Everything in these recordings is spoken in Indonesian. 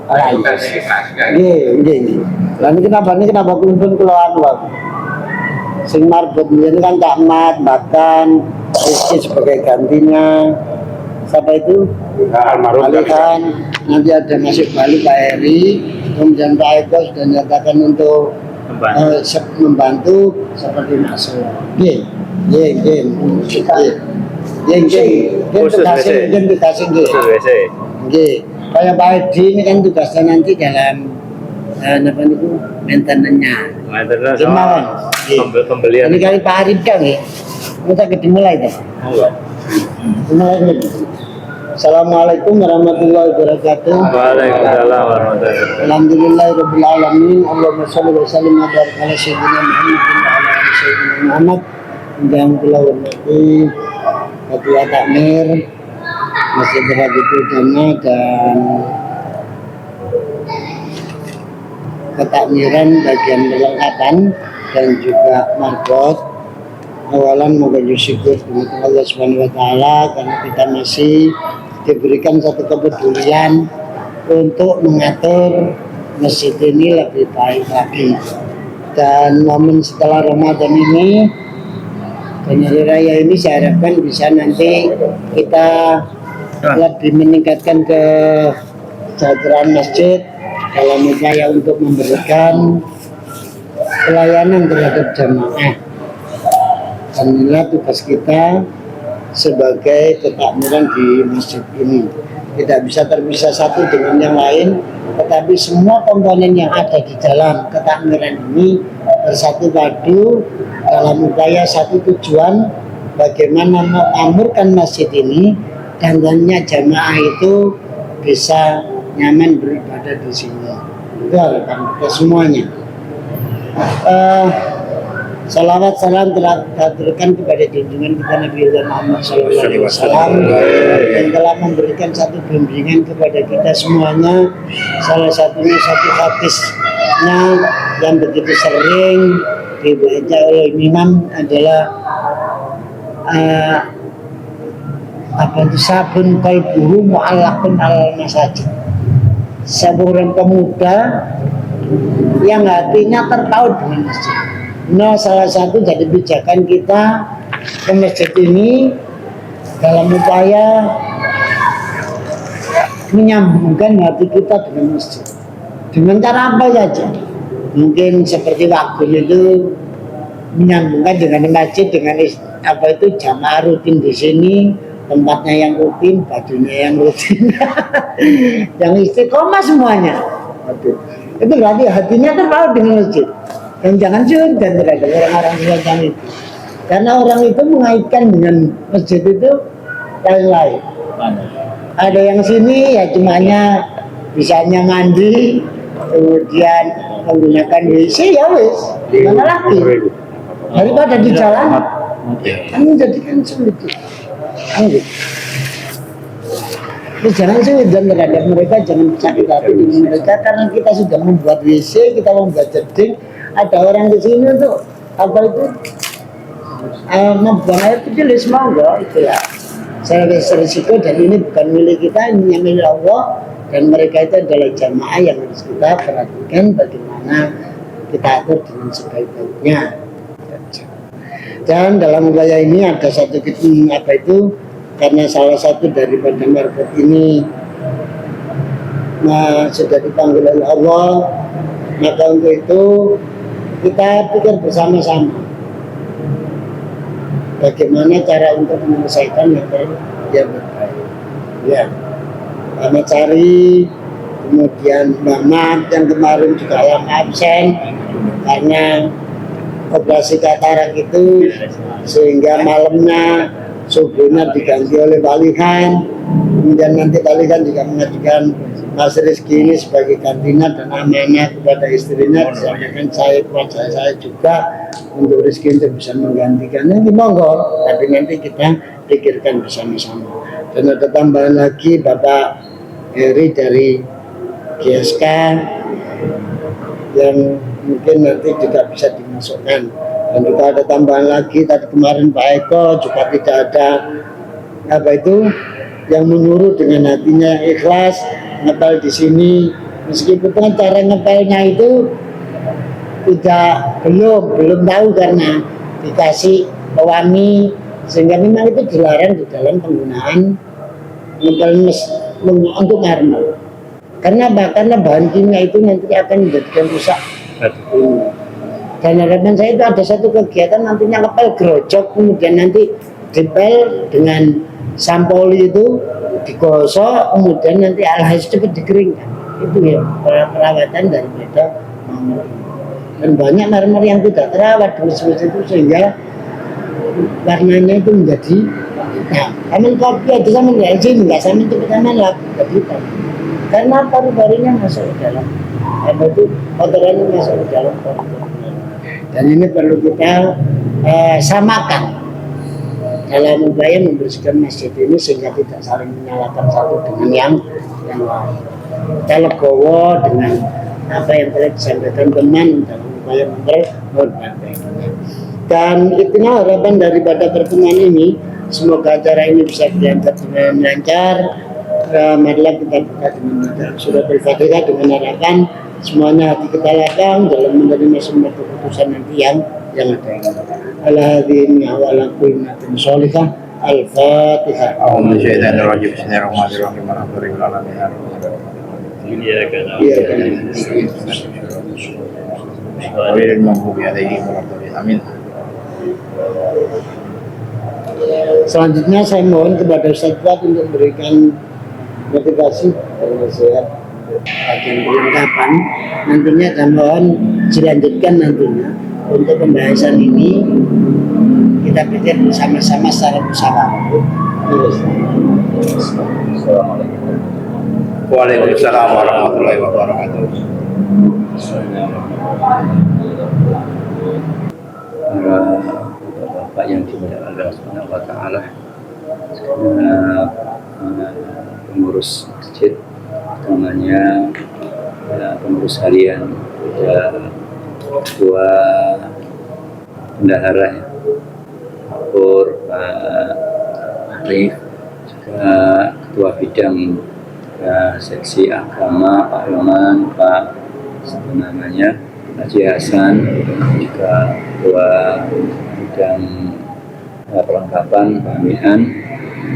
Ora iya. Nggih. Lah kenapa kumpul kula anu wae. Sing marbot ini kan Cak Mat, bahkan Rizky sebagai gantinya. Siapa itu? Almarhum. Nanti ada masuk balik Pak Heri, kemudian Pak Eko sudah nyatakan untuk membantu seperti masuk. Nggih. Kayak Pak Edi ini kan tugasnya nanti dalam apa itu maintenance-nya. Pembelian. Ini kali Pak Arif kan ya. Kita dimulai deh. Assalamualaikum warahmatullahi wabarakatuh. Waalaikumsalam warahmatullahi wabarakatuh. Alhamdulillahirabbil alamin. Allahumma shalli wa sallim ala sayyidina Muhammad wa ala ali sayyidina Muhammad. Yang kula hormati Ketua Takmir Masjid Rahmat Utama dan ketakmiran bagian perlengkapan dan juga marbot. Awalan moga syukur kepada Allah Subhanahu wa taala karena kita masih diberikan satu kepedulian untuk mengatur masjid ini lebih baik lagi. Dan momen setelah Ramadan ini dan hari raya ini saya harapkan bisa nanti kita lebih meningkatkan kesejahteraan masjid dalam upaya untuk memberikan pelayanan terhadap jamaah. Dan inilah tugas kita sebagai ketakmiran di masjid ini. Tidak bisa terpisah satu dengan yang lain, tetapi semua komponen yang ada di dalam ketakmiran ini bersatu padu dalam upaya satu tujuan, bagaimana mengamirkan masjid ini dan tentunya jamaah itu bisa nyaman beribadah di sini. Itu harapan kita semuanya. Salawat salam teraturkan kepada junjungan kita Nabi Muhammad SAW yang telah memberikan satu bimbingan kepada kita semuanya. Salah satunya satu hadisnya yang begitu sering dibaca oleh imam adalah apa itu sabun qalbuhu mu'allaqun alal masajid. Seorang pemuda yang hatinya terpaut dengan masjid. Nah, salah satu dari pijakan kita ke masjid ini dalam upaya menyambungkan hati kita dengan masjid. Dengan cara apa saja? Mungkin seperti waktu itu menyambungkan dengan masjid dengan apa itu jamaah rutin di sini, tempatnya yang rutin, bajunya yang rutin, yang istiqomah semuanya. Itu berarti hatinya terpaut dengan masjid. Dan jangan dan terhadap orang-orang semacam itu, karena orang itu mengaitkan dengan masjid itu lain-lain. Ada yang sini ya cumanya bisanya mandi, kemudian menggunakan WC ya wis, mana lagi daripada di jalan kan menjadikan sulit. Jangan sulit dan terhadap mereka, jangan sakit hati dengan mereka karena kita sudah membuat WC, kita membuat jeding. Ada orang di sini tuh apa itu membuang air kecil semua enggak itulah saya risiko dan ini bukan milik kita, ini yang milik Allah dan mereka itu adalah jamaah yang harus kita perhatikan bagaimana kita atur dengan sebaik-baiknya. Dan dalam upaya ini ada satu apa itu karena salah satu daripada marbot ini sudah dipanggil oleh Allah, maka untuk itu kita pikir bersama-sama bagaimana cara untuk menyelesaikan yang terbaik. Ya, Mbak Cari, kemudian Mbak Mat yang kemarin juga yang absen karena operasi katarak itu, sehingga malamnya subuhnya diganti oleh Balihan. Kemudian nanti Balihan juga mengajukan Mas Rizky ini sebagai kantina dan amanah kepada istrinya, disampaikan saya kepada saya juga untuk Rizky untuk bisa menggantikannya di monggo, tapi nanti kita pikirkan bersama-sama. Dan ada tambahan lagi Bapak Heri dari GSK yang mungkin nanti juga bisa dimasukkan. Dan juga ada tambahan lagi tadi kemarin Pak Eko juga tidak ada apa itu yang menyuruh dengan hatinya ikhlas Natal di sini Meskipun kan cara ngepelnya itu belum tahu karena dikasih pewangi sehingga memang itu dilarang di dalam penggunaan ngepel untuk marmer. Karena bahan kimia itu nanti akan menjadikan rusak. Dan harapan saya itu ada satu kegiatan nantinya ngepel gerojok, kemudian nanti dipel dengan sampoli itu digosok, kemudian nanti alhasil cepat dikeringkan. Itu ya perawatan daripada marmer. Dan banyak marmer yang tidak terawat di mesin itu sehingga warnanya itu menjadi hitam. Kamen kopi aja sama nggak sih, nggak sama itu pertama lah jadi hitam. Karena paru-parunya masuk ke dalam, itu kotorannya masuk ke dalam paru-paru. Dan ini perlu kita samakan dalam upaya membersihkan masjid ini sehingga tidak saling menyalahkan satu dengan yang lain. Kita legowo dengan apa yang telah disampaikan teman dalam upaya memperbaiki. Dan itulah harapan daripada pertemuan ini. Semoga acara ini bisa berjalan dengan lancar. Marilah kita buka dengan surat Al-Fatihah dengan harapan semuanya hati kita lapang dalam menerima semua keputusan nanti yang ada. Al-Hadin awala kulnatin sholihah. Al-Fatihah. Bismillahirrahmanirrahim. Bismillahirrahmanirrahim. Iya kan. Amin. Selanjutnya saya mohon kepada Ustaz Fuad untuk memberikan motivasi dan nasihat bagian perlengkapan. Nantinya saya mohon dilanjutkan nantinya untuk pembahasan ini kita pikir sama-sama secara musyawarah. Assalamualaikum. Waalaikumsalam warahmatullahi wabarakatuh. Bapak yang dimuliakan Allah Subhanahu wa taala, pengurus masjid, utamanya pengurus harian, ketua bendahara ya, Pak Arif, juga ketua bidang seksi agama Pak Hilman, Pak Haji Hasan, juga ketua bidang perlengkapan Pak Mian,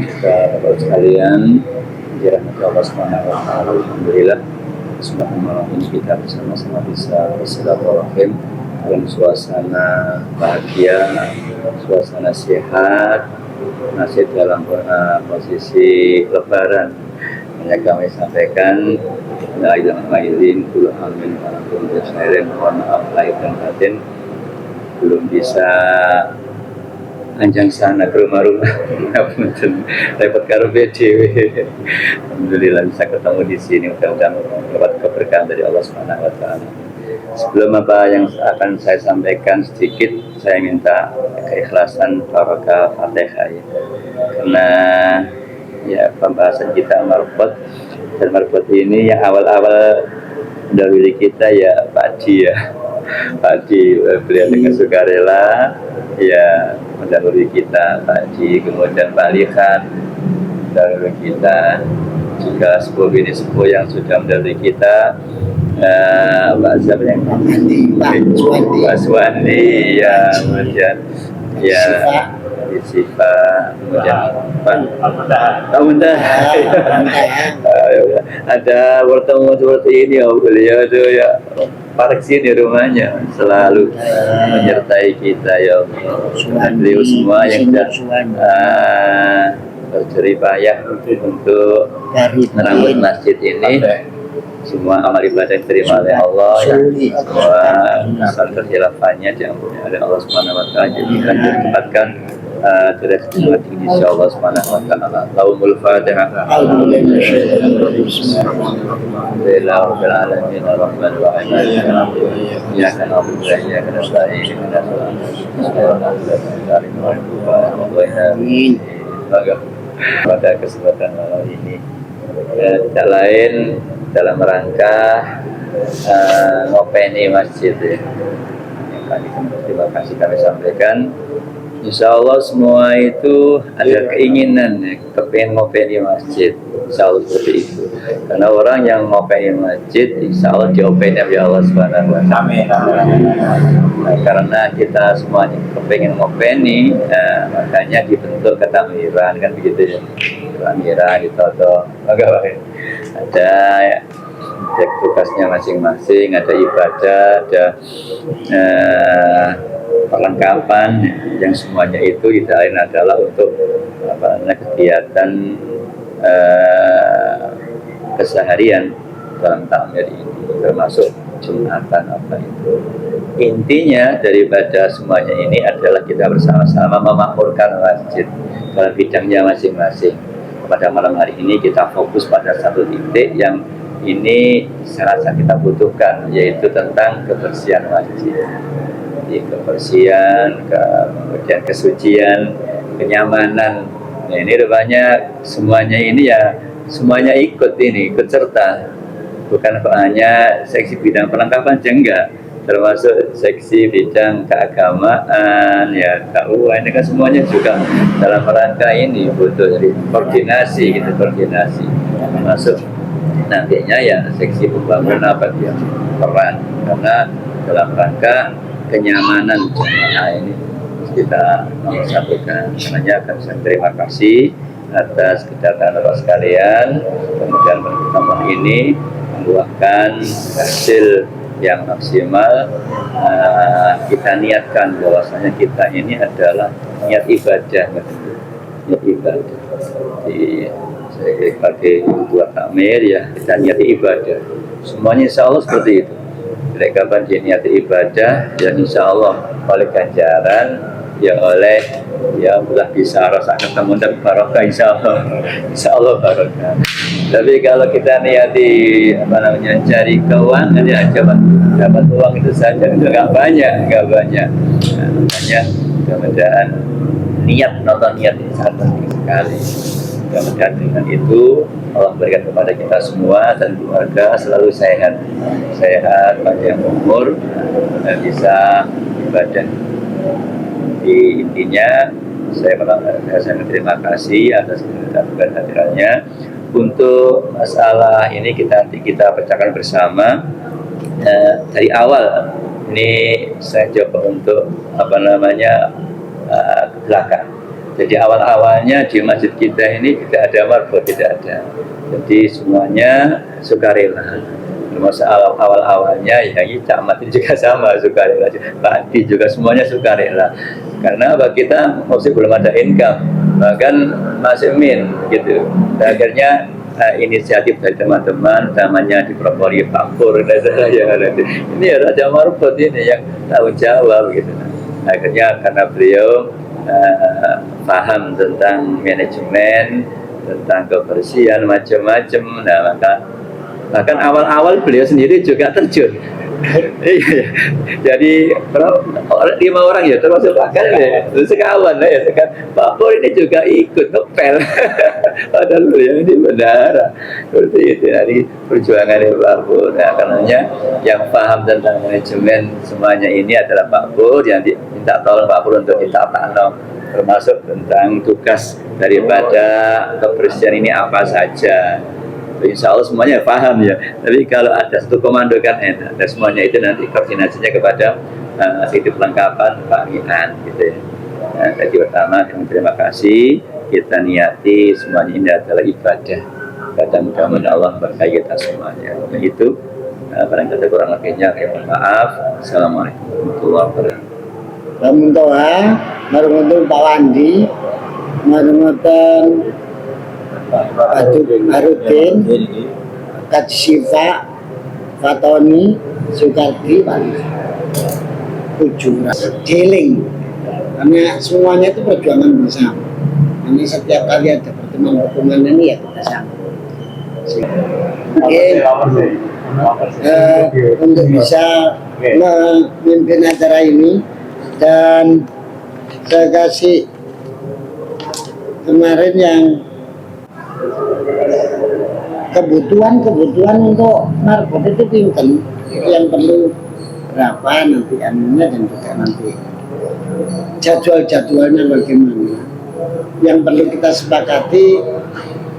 juga Bapak sekalian dirahmati Allah Subhanahu wa taala. Alhamdulillah kesempatan malam ini kita bersama-sama bisa bersilaturahim dalam suasana bahagia, suasana sehat, masih dalam posisi lebaran. Hanya kami sampaikan la ilaha illallah kullu amin wa antum bisairin, mohon maaf lahir dan batin belum bisa anjang sana ke rumah-rumah. Punten repot karo dhewe. Alhamdulillah bisa ketemu di sini, mudah-mudahan dapat keberkahan dari Allah Subhanahu wa taala. Sebelum apa yang akan saya sampaikan sedikit, saya minta keikhlasan barokah Fatihah ya. Karena ya pembahasan kita marbot, dan marbot ini yang awal-awal mendahului kita ya Pak Haji ya. Pak Haji beliau dengan sukarela ya mendahului kita, Pak Haji, kemudian Pak Lihat mendahului kita, juga sepuh ini sepuh yang sudah mendahului kita, Pak Azam yang Pak Suwandi ya, kemudian ya Sifa, kemudian Pak Muntaha. Ada pertemuan seperti ini ya beliau itu ya Pak sini rumahnya selalu menyertai kita ya Allah. Beliau semua yang sudah berjerih payah untuk merawat masjid ini, semua amal ibadah diterima oleh Allah ya. Semua asal kekhilafahnya diampuni oleh Allah Subhanahu wa taala, jadikan ditempatkan tidak sangat tinggi insyaallah Subhanahu wa taala. Laumul Fatihah. Alhamdulillahirabbil alamin arrahmanir rahim. Ya kana na'budu wa iyyaka nasta'in. Amin. Pada kesempatan malam ini tidak lain dalam rangka ngopeni masjid ya. Terima kasih kami sampaikan Insya Allah semua itu ada keinginan ya, kepengen ngopeni masjid. Insya Allah seperti itu. Karena orang yang ngopeni masjid, Insya Allah diopeni oleh Allah Subhanahu Wa Taala. Nah, karena kita semuanya kepengen ngopeni, makanya dibentuk ketamiran kan begitu ya. Ketamiran ditoto, ada tugasnya masing-masing, ada ibadah, ada perlengkapan yang semuanya itu tidak lain adalah untuk kegiatan keseharian dalam takmir ini, termasuk Jumatan apa itu. Intinya daripada semuanya ini adalah kita bersama-sama memakmurkan masjid dalam bidangnya masing-masing. Pada malam hari ini kita fokus pada satu titik yang ini sangat kita butuhkan, yaitu tentang kebersihan masjid. Jadi kebersihan, kemudian kesucian, kenyamanan. Nah, ini rupanya semuanya ini ya semuanya ikut serta. Bukan hanya seksi bidang perlengkapan aja, enggak, termasuk seksi bidang keagamaan ya, KUA ini kan semuanya juga dalam rangka ini butuh dari koordinasi koordinasi, termasuk nantinya ya seksi pembangunan apa dia peran, karena dalam rangka kenyamanan jemaah ini kita nomor satukan. Karena kami terima kasih atas kedatangan Bapak sekalian, kemudian pertemuan ini membuahkan hasil yang maksimal. Kita niatkan bahwasanya kita ini adalah niat ibadah, niat ibadah. Jadi saya sebagai ketua takmir ya kita niat ibadah. Semuanya insya Allah seperti itu. Jadi kapan niat ibadah dan insya Allah oleh ganjaran ya oleh ya mudah bisa rasa ketemu dan barokah insya Allah barokah. Tapi kalau kita niati cari keuangan ya dapat uang itu saja itu nggak banyak. Nah, makanya mudah-mudahan nonton niat ini sangat penting sekali. Mudah-mudahan dengan itu Allah berikan kepada kita semua dan keluarga selalu sehat, panjang umur, dan bisa ibadah. Di intinya saya terima kasih atas kehadirannya. Untuk masalah ini nanti kita pecahkan bersama. Dari awal ini saya coba untuk ke belakang. Jadi awal-awalnya di masjid kita ini tidak ada marbot, tidak ada. Jadi semuanya sukarela. Masa awal-awalnya ya ini camat ini juga sama sukarela, Pak Adi juga semuanya sukarela. Karena apa, kita masih belum ada income, bahkan masih gitu. Dan akhirnya inisiatif dari teman-teman, namanya dipropori Pak Pur, ini ya Raja Marbot ini yang tanggung jawab gitu. Akhirnya karena beliau paham tentang manajemen, tentang kebersihan macam-macam. Nah, bahkan awal-awal beliau sendiri juga terjun. Jadi 5 orang ya termasuk Pak Kan ya, sekawan ya Pak Pur ini juga ikut ngepel. Padahal beliau ini bendahara seperti itu. Jadi perjuangan Pak Pur. Nah, karenanya yang paham tentang manajemen semuanya ini adalah Pak Pur, yang minta tolong Pak Pur untuk ditata termasuk tentang tugas daripada kebersihan ini apa saja. Insya Allah semuanya paham ya. Tapi kalau ada satu komando kan enak. Dan semuanya itu nanti koordinasinya kepada titik pelengkapan Pak Mian gitu ya. Nah, jadi pertama terima kasih. Kita niati semuanya ini adalah ibadah. Kata mudah-mudahan Allah berkahi kita semuanya. Dan itu barang kata kurang lebihnya mohon maaf. Assalamualaikum warahmatullahi wabarakatuh. Kami doa, marungotan Pak Wandi, marungotan Arudin, Kak Siva, Fatoni, Sukarti, Pak 7 Jeling. Karena semuanya itu perjuangan bersama. Karena setiap kali ada pertemuan ini ya kita sama. Untuk bisa memimpin acara ini, dan saya kasih kemarin yang kebutuhan untuk marbot itu pinten, yang perlu berapa nanti anunya, dan juga nanti jadwal-jadwalnya bagaimana yang perlu kita sepakati,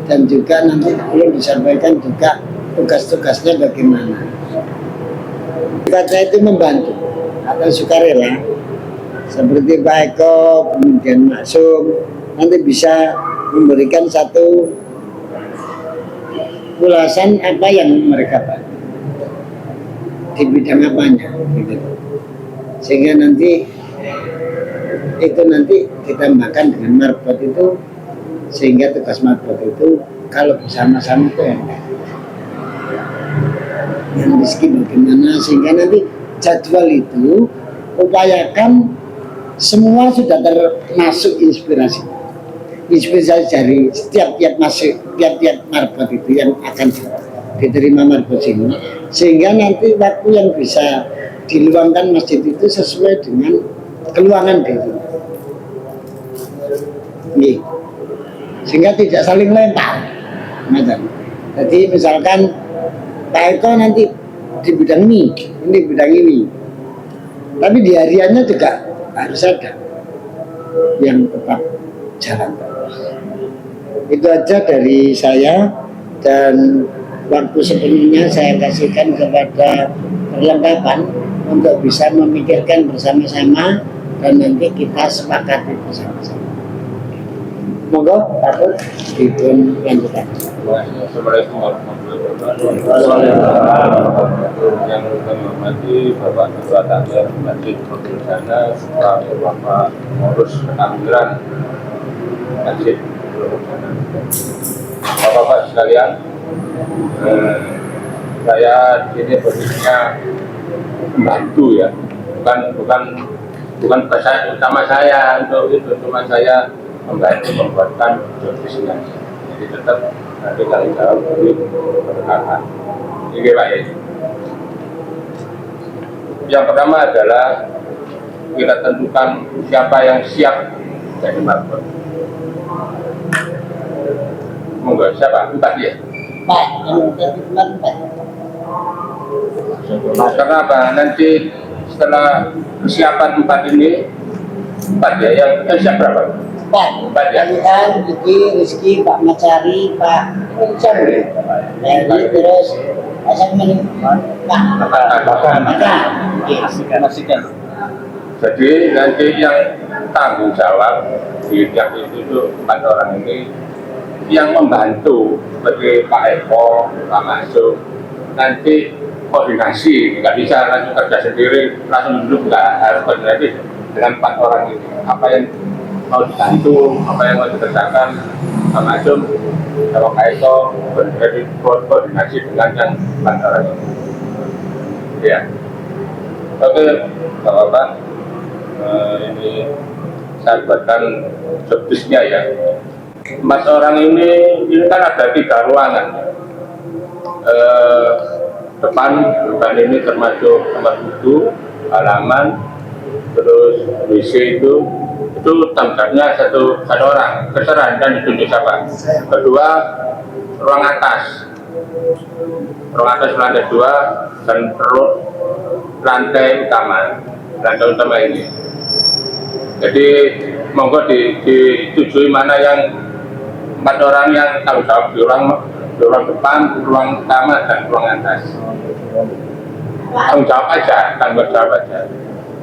dan juga nanti perlu disampaikan juga tugas-tugasnya bagaimana. Saya itu membantu atau sukarela seperti Pak Eko, kemudian Maksum, nanti bisa memberikan satu ulasan apa yang mereka bantu di bidang apanya gitu. Sehingga nanti ditambahkan dengan marbot itu, sehingga tugas marbot itu kalau bersama-sama itu enak. Yang rezeki bagaimana, sehingga nanti jadwal itu upayakan semua sudah termasuk inspirasi dari tiap-tiap marbot itu yang akan diterima marbot ini, sehingga nanti waktu yang bisa diluangkan masjid itu sesuai dengan keluangan diri. Nih, sehingga tidak saling lempar. Jadi misalkan Pak Eko nanti di bidang ini bidang ini, tapi di hariannya juga harus ada yang tetap jalan terus. Itu aja dari saya, dan waktu sepenuhnya saya kasihkan kepada perlengkapan untuk bisa memikirkan bersama-sama dan nanti kita sepakati bersama-sama. Monggo, takut dipun lanjutkan. Assalamualaikum warahmatullahi wabarakatuh. Yang kami hormati Bapak Ketua Takmir Masjid Nurul Jannah, Bapak Pengurus Takmiran Masjid Nurul Jannah. Bapak-bapak sekalian, saya di sini posisinya membantu ya, bukan pesan utama saya untuk itu, cuma saya membantu membuatkan jurnalisnya. Jadi tetap nanti kali jawab di perkataan. Ini Pak ya. Yang pertama adalah kita tentukan siapa yang siap jadi marbot. Monggo, siapa? 4 ya? Pak, yang tadi bulan 4. Karena apa? Nanti setelah persiapan 4 ini, 4 ya, yang siap berapa? Pak Kalian, Diki, Rizky, Pak Macari, Pak Cari, terus asal Jadi nanti yang tanggung jawab di tiap itu 4 orang ini yang membantu seperti Pak Eko, Pak Masuk, nanti koordinasi, nggak bisa langsung kerja sendiri, langsung duduk, nggak harus koordinasi dengan 4 orang ini. Apa yang mau dibantu, apa yang mau dikerjakan, Pak Masuk, sama Pak Eko, koordinasi dengan yang 4 orang ini. Ya, oke, Bapak-bapak, ini saya buatkan jobdesknya ya. 4 orang ini kan ada 3 ruangan. Depan ini termasuk kamar wudhu, halaman, terus WC itu tempatnya satu orang, terserah dan ditunjuk siapa. Kedua, ruang atas lantai 2 dan terus lantai utama ini. Jadi monggo ditujui mana yang 4 orang yang tanggung jawab di ruang depan, ruang utama, dan ruang atas. Tanggung jawab aja.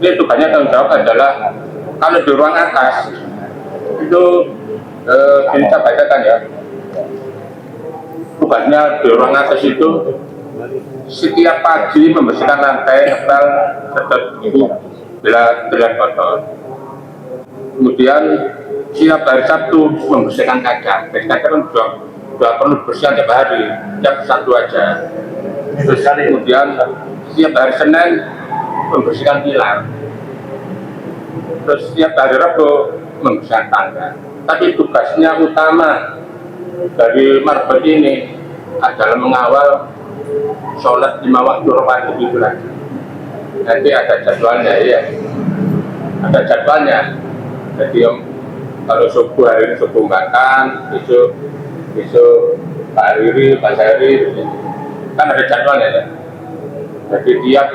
Ini tugasnya tanggung jawab adalah kalau di ruang atas itu kita bacakan ya. Tugasnya di ruang atas itu setiap pagi membersihkan lantai, nempel, tetap bila terlihat kotor. Kemudian setiap hari Sabtu membersihkan kaca. Kaca kan sudah perlu bersihkan tiap hari, tiap Sabtu aja. Terus kemudian setiap hari Senin membersihkan pilar. Terus setiap hari Rabu membersihkan tangga. Tapi tugasnya utama dari marbot ini adalah mengawal sholat 5 waktu rawatib itu lagi. Nanti ada jadwalnya ya. Ada jadwalnya. Jadi kalau subuh hari ini subuh makan, besok Pak Riri, Pak Sari, kan ada jadwalnya ya. Jadi tiap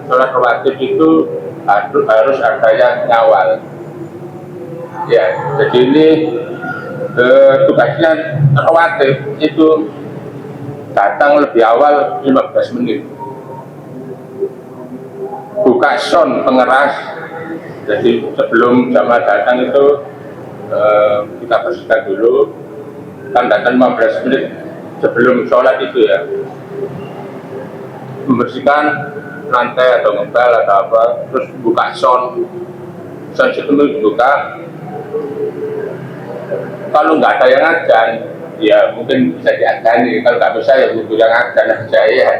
sholat rawatib itu harus ada yang ngawal. Ya, jadi ini tugasnya relatif itu datang lebih awal 15 menit. Buka sound pengeras, jadi sebelum jamaah datang itu kita bersihkan dulu, kan datang 15 menit sebelum sholat itu ya, membersihkan lantai atau ngepel atau apa, terus buka sound itu dibuka. Kalau nggak ada yang ajan, ya mungkin bisa diadani. Kalau nggak bisa ya butuh yang ajan aja ya.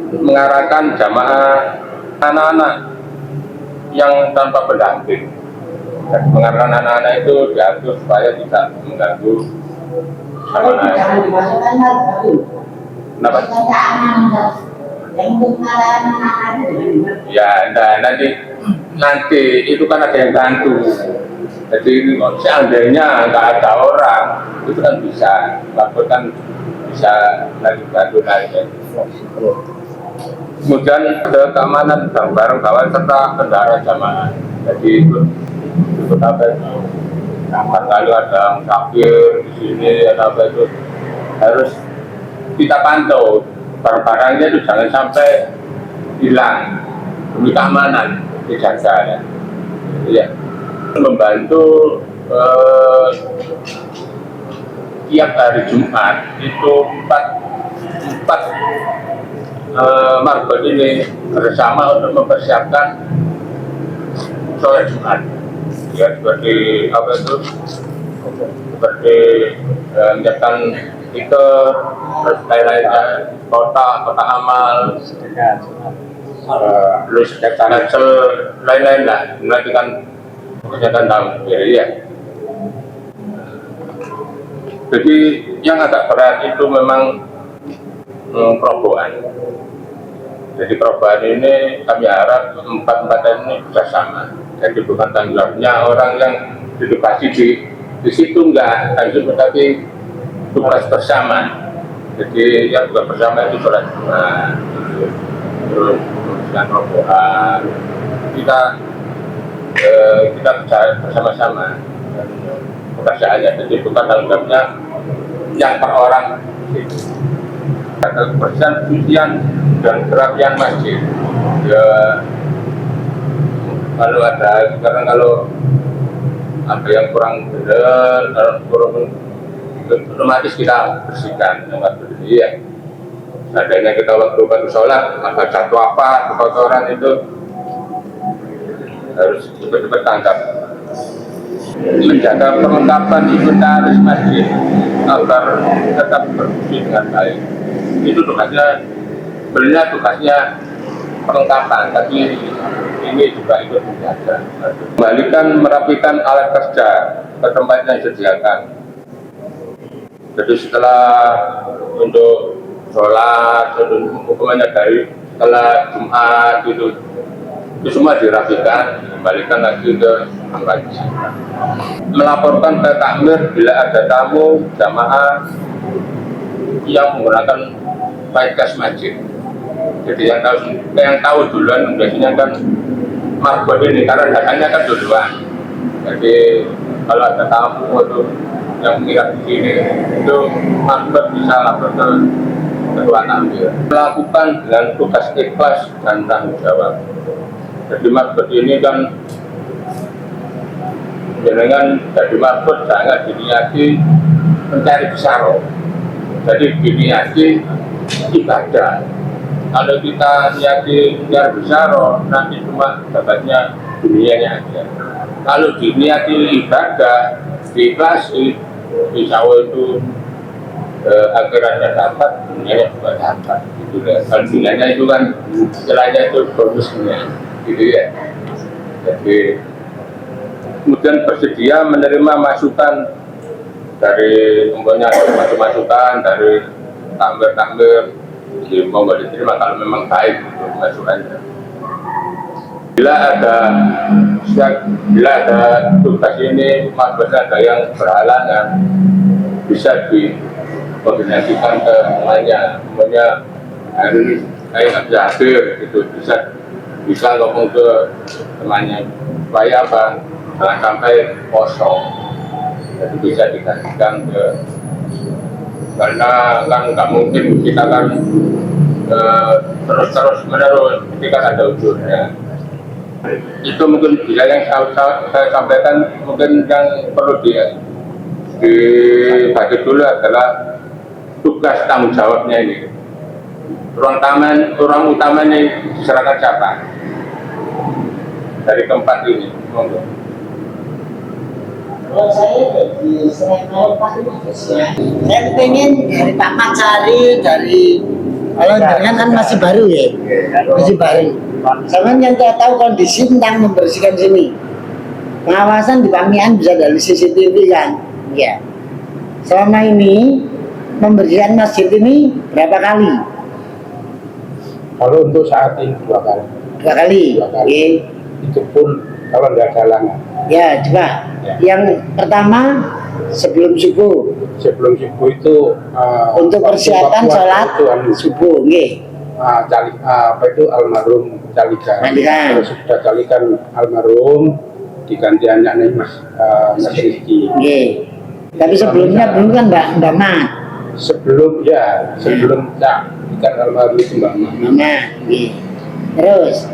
Mengarahkan jamaah anak-anak yang tanpa pendamping. Dan mengarahkan anak-anak itu diatur supaya tidak mengganggu sama lain. Kenapa? Ya, nanti itu kan ada yang bantu. Jadi seandainya nggak ada orang, itu kan bisa, lakukan bisa lagi bantu lagi. Kemudian ada keamanan barang bawaan serta kendaraan jamaah. Jadi itu apa itu? Kalau ada musafir di sini ada apa itu harus kita pantau barang-barangnya itu jangan sampai hilang demi keamanan dijaga ya. Ya. Membantu tiap hari Jumat itu empat marbot ini bersama untuk mempersiapkan sholat Jumat. Ya seperti apa itu? Seperti menyiapkan itu terus lain-lainnya kota amal, terus lain-lain lah. Nanti kan kegiatan tahun ya. Jadi yang agak berat itu memang perobohan. Jadi perobohan ini kami harap empat ini bersama. Jadi bukan tanggung jawabnya orang yang edukasi di situ enggak tanggung jawab, tapi tugas bersama. Jadi yang tugas bersama itu berat. Nah, terus dengan perobohan kita bersama-sama pekerjaannya. Jadi bukan tanggung jawabnya yang per orang. Kebersihan, cucian, dan kerapian masjid. Ya, kalau ada, karena kalau ada yang kurang benar, kurang otomatis kita bersihkan. Iya. Seandainya kita waktu sholat, ada jatuh apa, kotoran itu harus cepat-cepat tangkap. Menjaga perlengkapan inventaris masjid agar tetap berfungsi dengan baik. Itu tugasnya, sebenarnya tugasnya perlengkapan, tapi ini juga ikut menjaga. Kembalikan merapikan alat kerja ke tempat yang disediakan. Jadi setelah untuk sholat, hukumannya dari setelah Jumat itu semua dirapikan, kembalikan lagi ke tempat. Melaporkan ke takmir bila ada tamu jamaah yang menggunakan fasilitas masjid. Jadi yang tahu duluan biasanya kan marbot ini, karena datanya kan duluan. Jadi kalau ada tamu atau yang mengingat di sini itu marbot bisa lapor ke ketua takmir. Melakukan dengan tugas ikhlas dan tanggung jawab. Jadi marbot ini kan jangan jadi marbot, jangan diniati mencari besaro. Jadi diniati ibadah. Kalau kita niati mencari besaro, nanti cuma dapatnya dunianya aja. Kalau diniati ibadah, diikhlasi, insya Allah itu akhiratnya dapat, dunianya juga dapat. Gitu ya. Kalau dunianya itu kan istilahnya itu bonusnya, gitu ya. Jadi kemudian bersedia menerima masukan dari umpamanya masukan dari takmir, mau diterima kalau memang baik itu masukannya. Bila ada tugas ini, maksudnya ada yang berhalangan, bisa dikoordinasikan ke semuanya. Umpamanya hari ini saya nggak bisa hadir, itu bisa bisa ngomong ke temannya supaya apa, jangan sampai kosong, jadi bisa digantikan ke, karena kan nggak mungkin kita kan terus menerus, ketika ada ujungnya. Itu mungkin bila yang saya sampaikan, mungkin yang perlu dibagi dulu adalah tugas tanggung jawabnya ini. Ruang utama ini diserahkan siapa? Dari tempat ini, monggo. Kalau saya dari Selain Pak saya pengen dari Pak Macari, dari kalau dengan kan masih baru ya, masih baru. Sama yang saya tahu kondisi tentang membersihkan sini. Pengawasan di Pamian bisa dari CCTV kan, ya. Selama ini membersihkan masjid ini berapa kali? Kalau untuk saat ini 2 kali. 2 kali. 2 kali. Oke. Itu pun kalau nggak ada halangan. Ya, coba. Ya. Yang pertama sebelum subuh. Sebelum subuh itu Untuk persiapan sholat subuh, nggih. apa itu almarhum Calikan. Calikan. Kalau sudah Calikan almarhum diganti anaknya Mas Rizky. Nggih. Tapi sebelumnya belum kan Mbak Mat. Sebelum Calikan almarhum itu Mbak Mat. Mama, nggih. Terus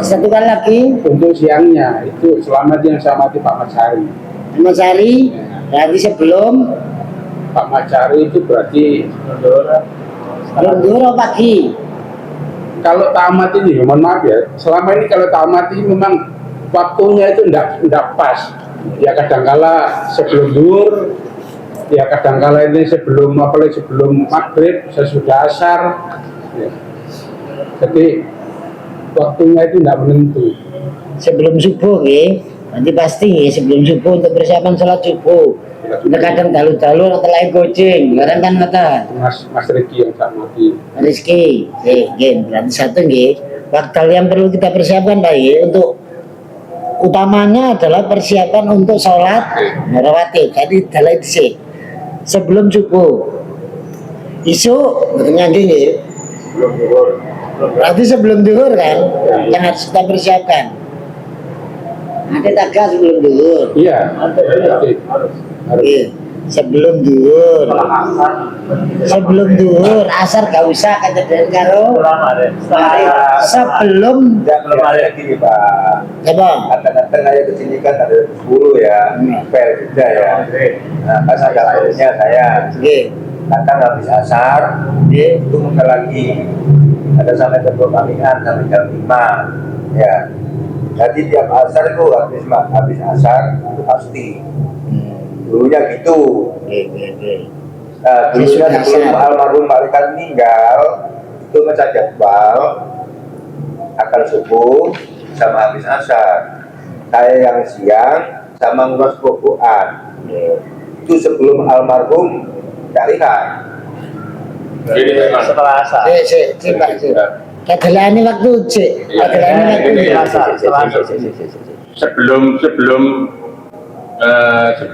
satu kali lagi Untuk siangnya itu selamat yang sama di Pak Macari. Mas Sari, berarti sebelum Pak Macari itu berarti Lunduro pagi. kalau tamat ini, mohon maaf ya, selama ini kalau tamat ini memang waktunya itu enggak pas. Ya kadangkala sebelum zuhur, ya kadangkala ini sebelum maghrib, sesudah asar. Ya. Jadi waktunya itu enggak menentu. Sebelum subuh nggih. Nanti pasti nggih sebelum subuh untuk persiapan sholat subuh. Kita kadang dalu-dalu atau lain kucing, barang kan ngoten. Mas Rizky yang tak mati. Rizky, nggih, berarti satu nggih. Waktu yang perlu kita persiapkan Pak nggih, untuk utamanya adalah persiapan untuk sholat rawatib. Jadi dalam sih sebelum subuh. Isu nganti nggih. Berarti sebelum zuhur kan, yang harus kita persiapkan. Ada tagas sebelum zuhur. Iya. Harus. Iya. Sebelum zuhur. Sebelum zuhur, asar gak usah kejadian karo. Sebelum belum ada gini Pak. apa? Kadang-kadang aja kesini kan ada 10 ya, pel juga ya. Nah, kan ada akhirnya saya Nggih. akan habis asar, itu muka lagi. Ada sampai ke Pamian sampai jam 5 ya. Jadi tiap asar itu habis asar itu pasti. Dulunya gitu. Nah, dulunya sebelum almarhum Pak Rikan meninggal itu ngecek jadwal akan subuh sama habis asar. Saya yang siang sama ngurus bukuan. Itu sebelum almarhum Kak Rikan. Jadi memang Setelah asar. Kadelane waktu cek. Kadelane waktu sebelum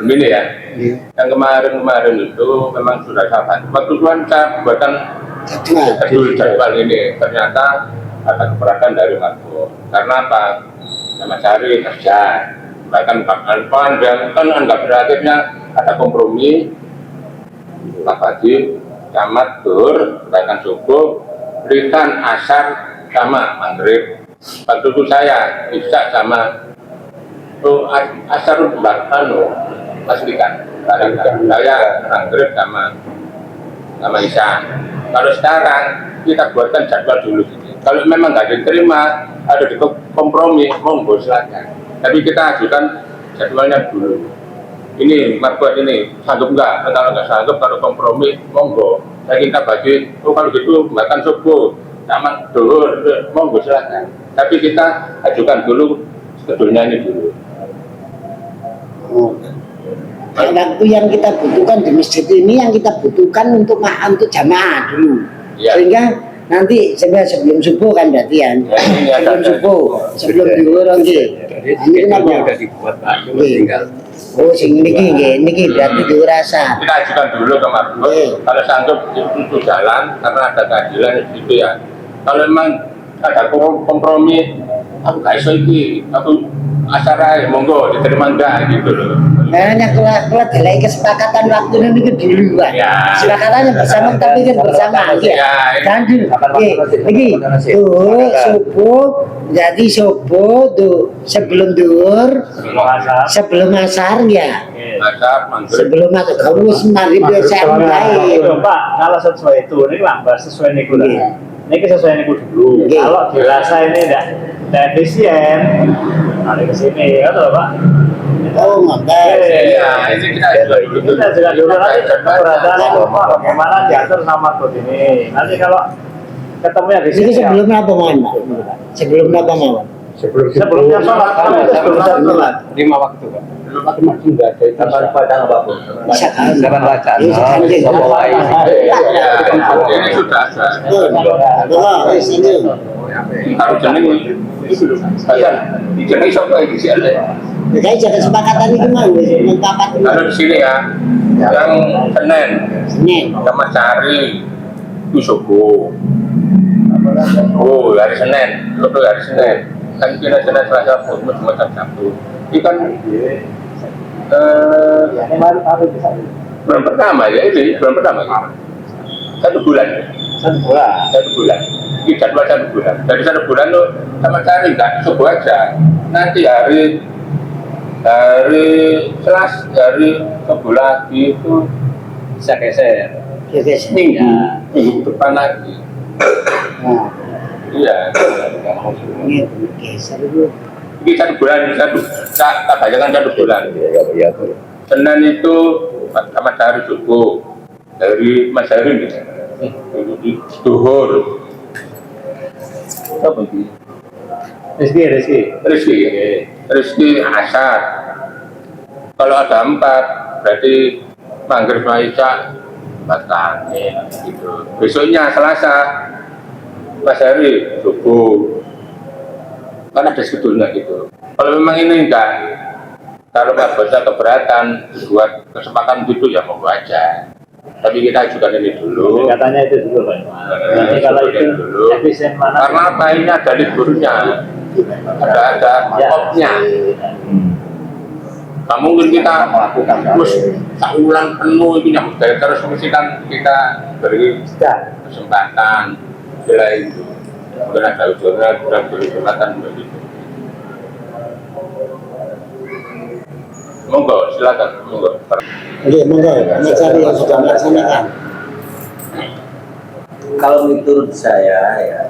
ini ya, yang kemarin itu memang sudah salah. Waktu Tuhan saya buatkan jadwal ini, ternyata ada keberatan dari Marco. Karena apa? Sama cari kerja, bahkan Pak dan kan anggap berakhirnya ada kompromi. Pak Haji, camat tur, bahkan subuh, berikan asar sama maghrib. Waktu itu saya bisa sama asar bahkan pastikan saya maghrib sama Isya. Kalau sekarang kita buatkan jadwal dulu gitu. Kalau memang nggak diterima, ada di kompromi, monggo silakan. Tapi kita ajukan jadwalnya dulu. Ini buat ini sanggup nggak? Kalau nggak sanggup, kalau kompromi, monggo. Saya kita bagi. Kalau gitu makan subuh, sama duhur, monggo silakan. Tapi kita ajukan dulu schedule-nya ini dulu. Waktu yang kita butuhkan di masjid ini yang kita butuhkan untuk jamaah dulu. Ya. Sehingga nanti sebelum subuh kan berarti ya. Sebelum subuh, sebelum zuhur nggih. Ini kenapa? Udah dibuat Pak, cuma tinggal. Oh, sing niki berarti zuhur asar. Kita ajukan dulu ke Marco. Kalau sanggup itu jalan karena ada keadilan di situ ya. Kalau memang ada kompromi, aku gak iso iki, aku acara monggo diterima enggak gitu loh. Makanya kalau delay kesepakatan waktu ini dulu Pak. Ya. Kesepakatannya bersama tapi kan bersama aja. Ya. Dan dulu, lagi tuh subuh, jadi subuh tuh sebelum duhur, sebelum asar ya. Asar, maghrib. Sebelum asar kamu mari biasa mulai. Pak, kalau sesuai itu, ini lah, sesuai niku lah. Iya. Ini sesuai niku dulu. Iya. Kalau dirasa ini tidak efisien, nanti ke sini, kan loh Pak. Oh, enggak. Iya, ini kita Kita juga dulu nanti keberadaan itu Pak, bagaimana diatur sama kode ini. Nanti kalau ketemunya di Ini sini. sebelum apa mohon? Sebelum apa mohon? Sebelumnya sholat, sebelumnya sholat. 5 waktu Pak. Cuma sudah ada itu. Tanpa padang apapun. Bisa kan? Jangan wacana. Bisa kan? Mulai. ini sudah ada. Oh, di sini. Harus jeneng jeneng siapa iki sih ada. Makanya jaga kesepakatan itu mau mengkapat Kalau di sini ya, yang Senin, Senin. sama cari itu subuh. Oh, hari Senin, itu hari Senin. Kan kira Senin Selasa Jumat Jumat Sabtu. Ini kan bulan pertama ya ini bulan pertama. 1 bulan. 1 bulan. 1 bulan. Ini jadwal 1 bulan. Dari 1 bulan tuh sama cari nggak subuh aja. Nanti hari Selasa, hari Rabu lagi itu Bisa geser. Ya guys. minggu depan lagi. Nah, Iya. ini geser dulu. Ini 1 bulan, tak bayangkan 1 bulan. Iya. Senin itu sama hari subuh dari Mas Herin gitu. Duhur. Apa ini? Rizki asar. Kalau ada 4 berarti maghrib Isya batang gitu. Besoknya Selasa Mas Heri subuh. Kan ada sebetulnya gitu. Kalau memang ini enggak, kalau Pak Bosnya keberatan buat kesempatan itu ya mau aja. Tapi kita ajukan ini dulu. Katanya itu dulu Pak. Nanti kalau itu efisien mana? Karena apa ini ada liburnya, ada opnya. Nah, mungkin kita terus ulang penuh itu yang terus mesti kan kita beri kesempatan bila itu mungkin ada ujungnya sudah beri kesempatan begitu. Monggo silakan monggo. Oke, monggo. Mencari yang sudah melaksanakan. Kalau menurut saya ya,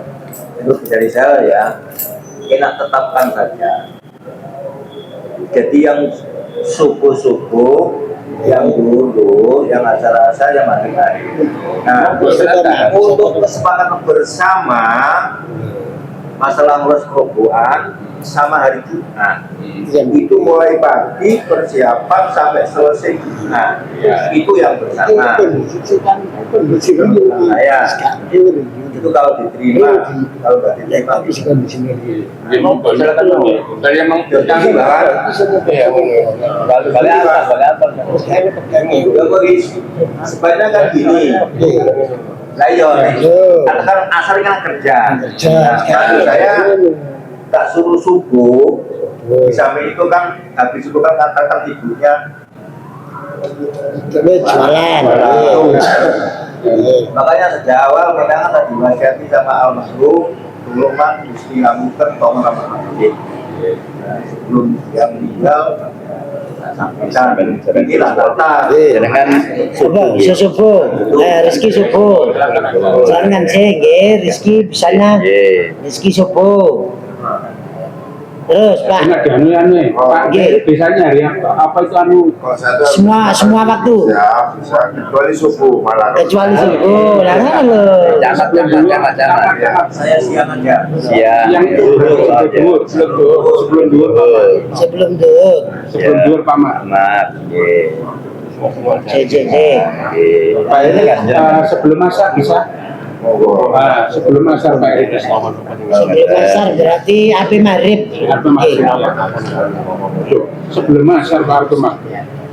menurut dari saya ya, enak tetapkan saja. Jadi yang subuh-subuh, yang dulu, yang acara-acara, yang hari-hari. Nah, untuk kesepakatan bersama masalah ngurus kerobohan sama hari Jumat, itu mulai pagi persiapan sampai selesai Jumat. Itu yang bersama. Nah, ya, itu kalau diterima, kalau nggak diterima, Ya monggo silakan monggo. Dari yang jadi balik apa? Sebenarnya kan gini. Lah iya, kan asal kan kerja. Nah, saya tak suruh subuh. Di samping itu kan habis subuh kan katakan ibunya Jualan. makanya sejak awal memang tadi diwasiati sama almarhum dulu kan mesti ngamukan tolong sama sebelum dia meninggal sampaikan inilah kota Jangan Subuh, subuh. Rizki subuh. Jangan sih, Rizki bisanya Rizki subuh. Terus Pak, Cuma dianu Pak, Oke. biasanya hari apa itu anu semua waktu bisa kecuali subuh malah kecuali subuh. Lah kan lo. camat dulu, camat. saya siang aja Siang. yang dulu sebelum dulu Sebelum tuh. sebelum dulu Pak Mak. Camat. CCC. Pak ini sebelum masa bisa. Sebelum masa Pak ini. Sebelum asar berarti api maghrib. Apa maksudnya? Sebelum asar Pak Mak.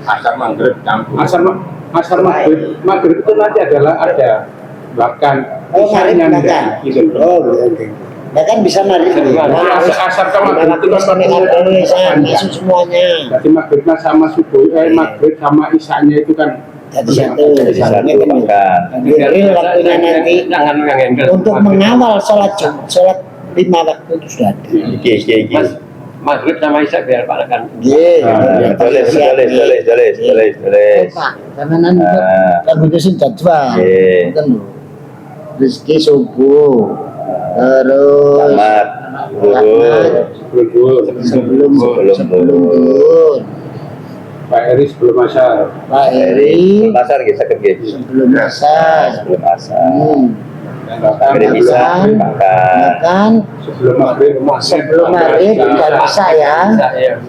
asar maghrib campur. Asar maghrib itu nanti adalah ada bahkan Oh, maghrib isanya makan. gitu. Oh, oke. Ya kan bisa mari ini. Asar sama Waktu itu sampai kabeh masuk semuanya. Berarti maghrib sama subuh, maghrib sama isanya itu kan Jadi satu. Jadi satu makan. Jadi waktunya nanti untuk mengawal sholat sholat 5 waktu itu sudah ada. Iki. Mas, maghrib sama isya biar Pak kan. Iya. Tulis. Pak, karena nanti kan butuhin jadwal. Iya. Kan lho. Rizki subuh. Terus Tamat. sebelum duhur. Pak Eri sebelum asar. Pak Eri Pasar gitu, sakit gitu. sebelum asar. Sebelum asar. Maghrib bisa Makan, makan. Sebelum maghrib, sebelum maghrib nggak bisa ya. Iya.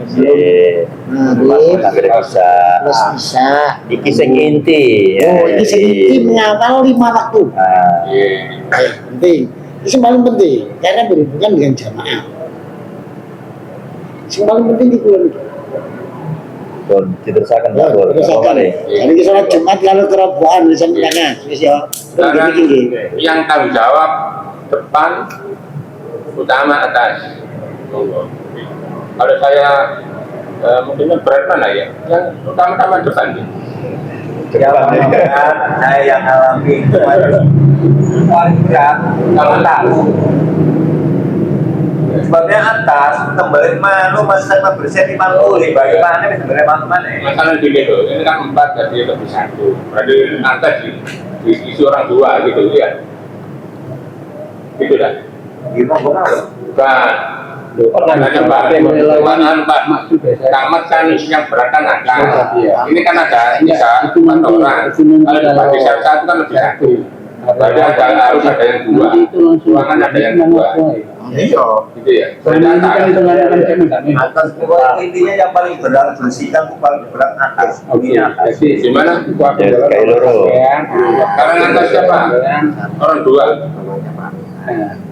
Maghrib Maghrib bisa. plus bisa. Iki sing inti. Oh, ini sedikit mengawal 5 waktu. Ah, Penting. Itu yang paling penting karena berhubungan dengan jamaah. Yang paling penting di bulan itu. pun diterusakan Ya, Pak Pur. terus Apa akan. nih? Jadi kita sholat Jumat lalu kerobohan bisa tengah. Terus ya. Sekarang yang tanggung jawab depan, utama atas. Monggo. Kalau saya mungkin berat mana ya? Yang utama-utama depan. Ya, mudah-mudahan saya yang alami paling berat kalau atas. Sebabnya atas kembali malu masa saya bersih di malu bagaimana sebenarnya mana? Masalah gini loh, ini kan 4 jadi lebih 1. Berarti atas diisi orang 2 gitu ya. Gitu dah. Gimana? Bukan. Makanya Pak, tamat kan yang berat kan ada. Ini kan ada 4 orang. Kalau dibagi satu kan lebih 1. Berarti harus ada yang 2. Ruangan ada yang 2. Iya. Gitu ya. Atas intinya yang paling berat bersihkan itu paling berat atas. Gimana? Kayak loro. Sekarang atas siapa? Orang 2.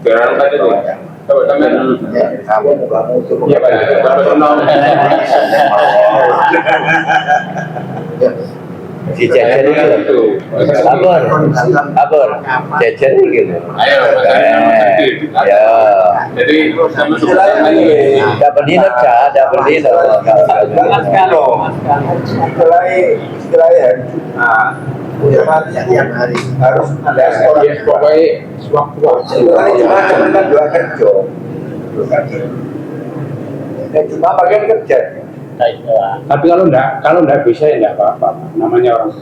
Biar orang saja tuh. Coba sampai dulu. Kamu untuk Ya Pak. Si Jejer gitu. Abor. Jejer gitu. Ayo, Ya. jadi sama sama ini. Dapat dinner kah? Dapat dinner. Setelah hari Jumat, Jumat yang hari harus ada sekolah. Ya, pokoknya sewaktu-waktu. Setelah Jumat kan 2 kerja. Cuma bagian kerja. Tapi kalau enggak bisa ya enggak apa-apa. Namanya orang.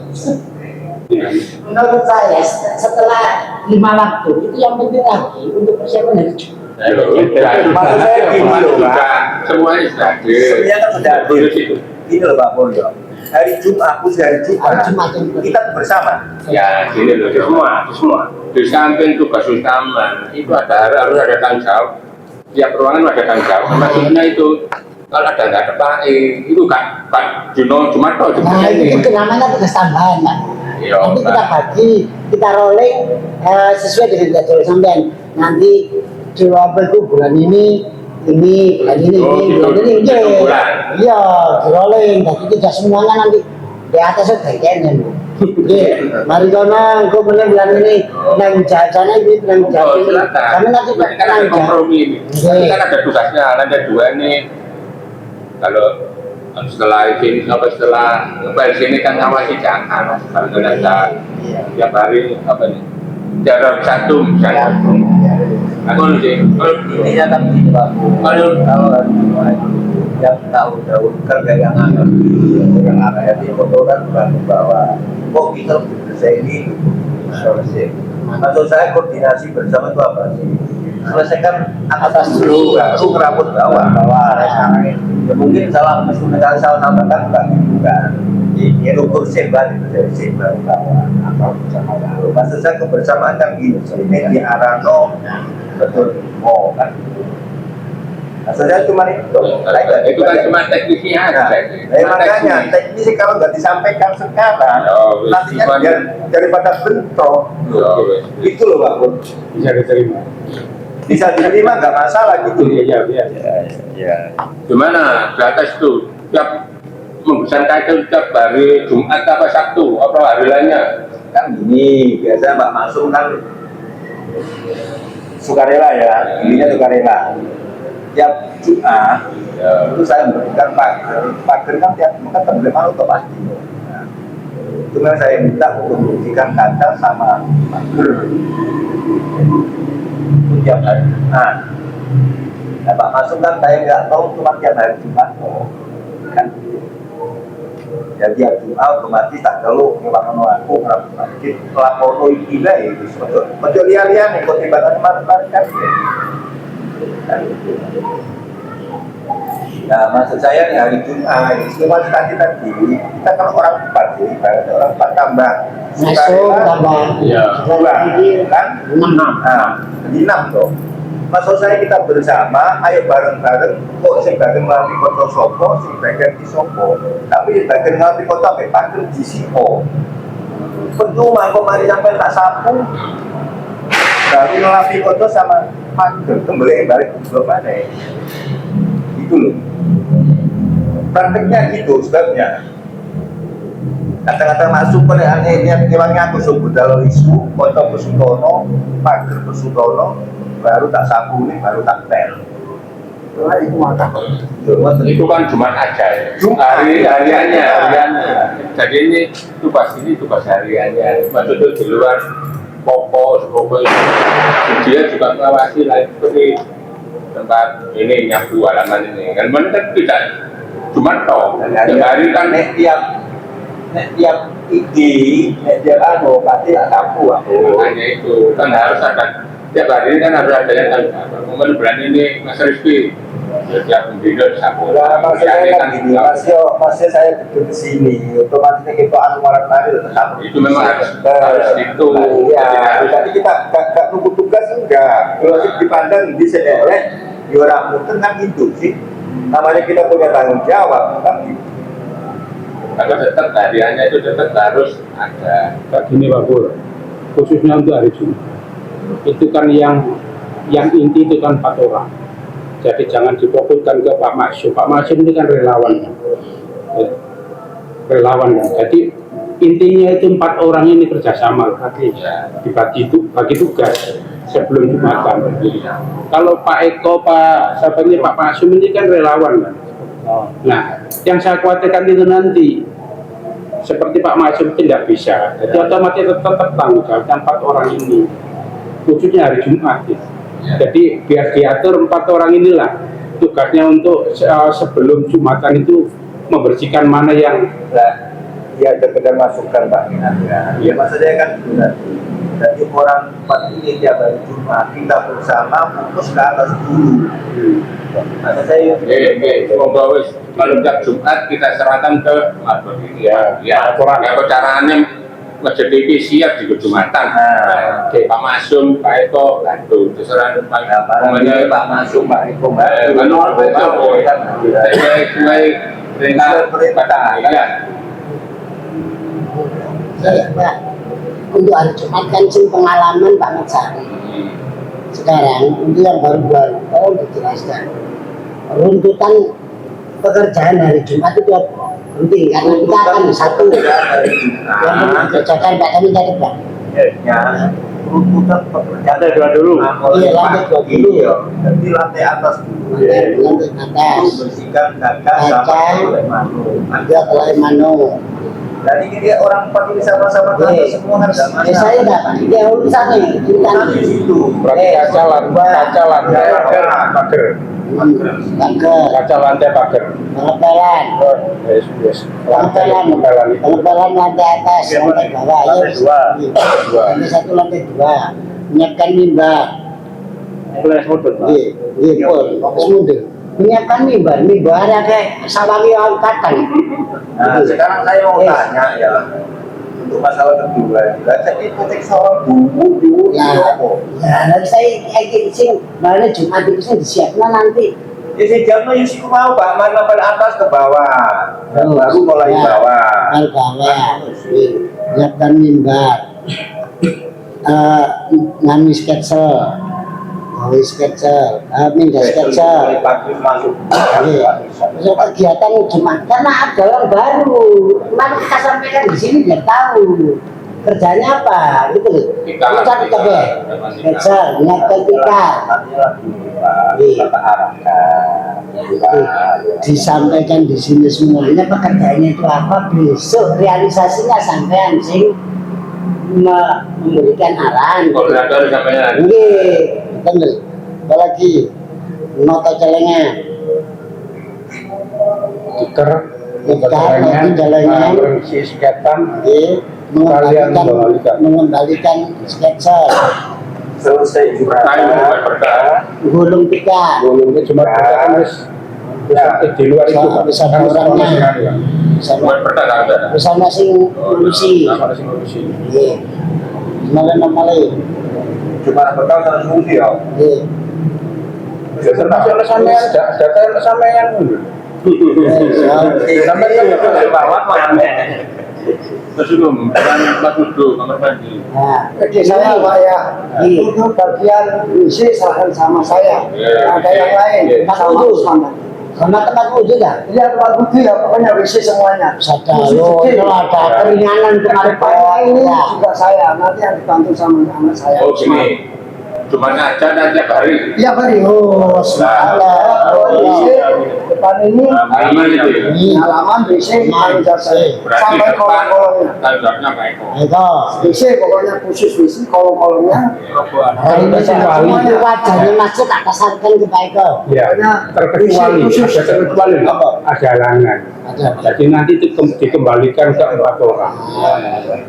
Ya. Menurut saya setelah 5 waktu itu yang penting lagi untuk persiapan hari Jumat. Maksud saya gini loh, Pak. Semuanya sudah hadir. Sebenarnya kan sudah hadir. Ini loh Pak Polio. Hari Jumat, khusus hari Jumat, kita bersama. Ya, gini loh, semua. Di samping tugas utama itu harus ada tanggung jawab. Tiap ruangan ada tanggung jawab. Maksudnya itu kalau ada nggak ada Pak itu kan Pak Juno cuma kok Nah itu namanya tugas tambahan Pak. Iya, Nanti kita Pak. bagi, kita rolling sesuai dengan jadwal sampean. Nanti coba itu bulan ini, bulan ini, bulan ini, iya, di rolling. Jadi tidak semuanya nanti di atas itu bagiannya bu. Mari kono, kau bener bulan ini, nang jajana ini, nang jajana ini. Kami nanti kan ada kompromi ini. Nanti kan ada tugasnya, ada 2 nih. Kalau setelah ini setelah sini kan ngawasi jangan kalau ada tiap hari apa nih jarak 1 misalnya aku sih Intinya kan ini Pak. Kalau yang tahu kerja yang ada di foto kan bahwa kok kita selesai ini selesai. Maksud saya koordinasi bersama itu apa sih? Selesaikan atas dulu, baru ngerambut bawah. Ya mungkin salah sampaikan bukan. Ini ukur sebar itu dari sebar bawah atau bersama bawah. Maksud saya kebersamaan kan gini. Ini di Arano betul mau kan. Maksud saya cuma itu. itu kan cuma teknisnya aja. Makanya teknis kalau nggak disampaikan sekarang, nantinya daripada bentrok. Itu loh Pak Pur. Bisa diterima. Bisa diterima nggak masalah gitu. Iya. Ya. Gimana di atas itu tiap membesar kaca tiap hari Jumat apa Sabtu apa hari lainnya Kan gini, biasa Pak Masum kan sukarela ya, intinya sukarela. Tiap Jumat itu saya memberikan pagar kan tiap Jumat kan boleh masuk pasti. Nah, itu memang saya minta untuk memberikan kaca sama pagar itu tiap hari Jumat. Nah, Pak Masuk kan saya nggak tahu cuma tiap hari Jumat kan. Ya tiap Jumat otomatis tak perlu ngewangan aku masjid lapor iki lah itu betul lihat nih kok tiba-tiba kemarin kan. Nah, maksud saya nih hari Jumat, semua tadi kita kalau orang 4 sih, kalau orang 4 tambah Masuk tambah Ya. 2 kan 6. Nah, 6 loh. Maksud saya kita bersama, ayo bareng-bareng. Kok sing bagian ngelatih kota sopo, sing bagian di sopo. Tapi bagian ngelatih kota sampai pager di Siko. Percuma kok mari sampai tak sapu. Baru ngelatih kota sama pager kembali balik ke mana? Itu loh. Prakteknya gitu sebabnya. Kata-kata masuk pada niat kewangnya aku sebut dalam isu kota Pesutono, pager Pesutono, baru tak sapu ini, baru tak pel. Itu kan Jumat aja ya. Hariannya. Jadi ini tugas hariannya. Maksudnya di luar pokok dia juga mengawasi lah seperti tempat ini nyapu halaman ini. Kan kan tidak Jumat toh. Setiap hari kan tiap tiap pasti tak sapu aku. hanya itu kan harus ada tiap hari ini kan harus ada yang kemudian berani ini Mas Rizky setiap pembina sapu. Maksud saya kan gini, masih saya duduk di sini, otomatisnya kita malam-malam tetap. Itu memang harus itu. Ya, jadi kita gak nunggu tugas enggak. Kalau dipandang di sederek, di orang muter kan gitu sih. Namanya kita punya tanggung jawab, kan gitu. Karena tetap hariannya itu tetap harus ada. Begini Pak Pur, khususnya untuk hari Jumat, itu kan yang inti itu kan 4 orang. Jadi jangan difokuskan ke Pak Maksum. Pak Maksum ini kan relawan, kan. Jadi intinya itu 4 orang ini kerjasama, dibagi tugas sebelum Jumatan. Kalau Pak Eko, Pak Maksum ini kan relawan, kan. Nah, yang saya khawatirkan itu nanti seperti Pak Maksum tidak bisa, jadi otomatis tetap tanggung jawab 4 orang ini, khususnya hari Jumat. Jadi biar diatur 4 orang inilah tugasnya untuk sebelum Jumatan itu membersihkan mana yang ya sekedar masukkan Pak. Ya maksudnya kan jadi orang 4 ini tiap hari Jumat kita bersama fokus ke atas dulu. Maksud saya Semoga kalau tiap Jumat kita serahkan ke Mabur ini ya caranya Masjid TV siap di Jumatan. Pak Masum, Pak Eko, bantu. Terserah Pak Masum, Pak Eko, Untuk hari Jumat kan pengalaman Pak Matsari. Sekarang untuk yang baru-baru tolong dijelaskan runtutan pekerjaan hari Jumat itu apa? Penting karena kita akan satu yang mengerjakan Pak kami tadi Pak. Ya, runtutan pekerjaan Lantai 2 dulu. Iya lantai 2 dulu. Jadi lantai atas dulu. Lantai atas. Bersihkan kaca sama Kelai Mano. Dan ini dia orang 4 ini sama-sama semua harus saya dapat dia urusannya di situ. berarti kaca lantai pagar, kaca lantai pagar. pengepelan pengepelan lantai atas lantai bawah lantai 1 lantai 2 menyiapkan mimbar menyiapkan mimbar ada sawangi angkatan. Nah sekarang saya mau tanya ya untuk masalah kedua jadi protek sawah dulu Ya, nanti saya kayak sing mana Jumat itu sing disiapkan nanti. ya si jamnya Yusuf mau Pak mana pada atas ke bawah baru mulai bawah Al bawah, nyiapkan mimbar, ngami sketsel, mindah sketsel. masuk Masuk kegiatan Jumat karena ada orang baru. Kemarin kita sampaikan di sini biar tahu. kerjanya apa gitu loh. Ini satu kabeh. Kerja nyetel tikar. Bapak arahkan. Disampaikan di sini semuanya pekerjaannya itu apa, besok realisasinya sampean sing memberikan arahan. Koordinator sampean. Nggih, betul. Apalagi nota celengan. Tikar, Tikar, celengan, berisi siketan, nggih, kalian mengembalikan sketsa. Selesai juga. Gulung tikar. Volumenya cuma kan di luar itu Pak. Bisa Kan orangnya. orangnya. Buat pertanyaan ada. Bersama sing ngurusi. Sama sing ngurusi. Nggih. Malah Cuma bekal sama solusi ya. nggih. Termasuk oleh sampean, data oleh sampean. Sampean kan Bawah mana? Terus Mas Mudo, kamar mandi. Nah, Jadi saya Pak ya, Iya. itu bagian isi serahkan sama saya. Iya. Ada yang lain, Pak sama Udu. Usman. sama tempat wudhu dah. Iya Pak Budi ya, pokoknya isi semuanya. Sada lo, kalau ada keringanan kemarin Pak Ini ya. juga saya, nanti yang dibantu sama anak saya. Oh gini, cuma ngaca dan tiap hari. Iya Pak. Oh, salah. Depan ini Halaman itu. Ini halaman BC tanggung jawab saya. Berarti Sampai depan kolom-kolomnya. tanggung jawabnya Pak Eko. itu. BC pokoknya khusus BC kolom-kolomnya. Hari ini semuanya wajahnya masjid tak kasarkan ke Pak Eko. Ya, terkecuali, ada terkecuali ada halangan. Ada. Jadi nanti dikembalikan ke 4 orang,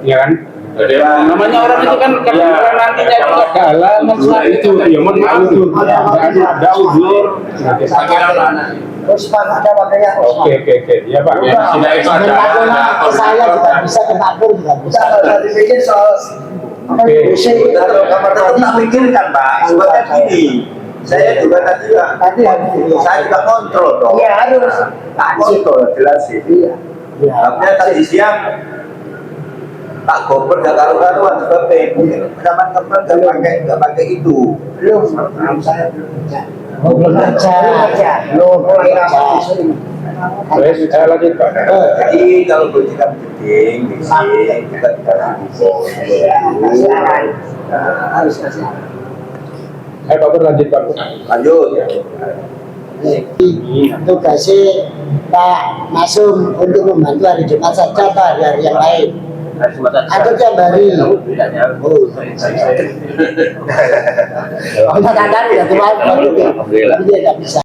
ya kan? Jadi Namanya orang itu kan kadang-kadang nantinya juga ada halangan saat itu, ya mohon maaf tuh, ada uzur. Terus Pak ada wakilnya. Oke, ya Pak. ya, tidak itu Dan ada. Pak Pur ke saya juga bisa, ke Pak Pur juga bisa. Bisa nggak usah dibikin soal apa Oke. BC atau kamar Tetap mandi. tak pikirkan Pak, sebabnya gini. Saya juga tadi Tadi harus saya juga kontrol dong. Iya harus. Tak kontrol jelas sih. Iya. Ya. Tapi tadi siang tak goper gak karu-karuan sebab mungkin teman-teman gak pakai itu. Belum saya belum kerja. Oh, belum kerja. Belum mulai rapat di sini. Terus saya lanjut Pak. Jadi kalau gojekan geding, bisik, juga Kasih arahan. Harus kasih arahan. Pak Pur lanjut Pak Pur. lanjut. Tugasnya Pak Masum untuk membantu hari Jumat saja atau hari-hari yang lain? Atau tiap hari? Oh, kadang-kadang ya, cuma dia nggak bisa.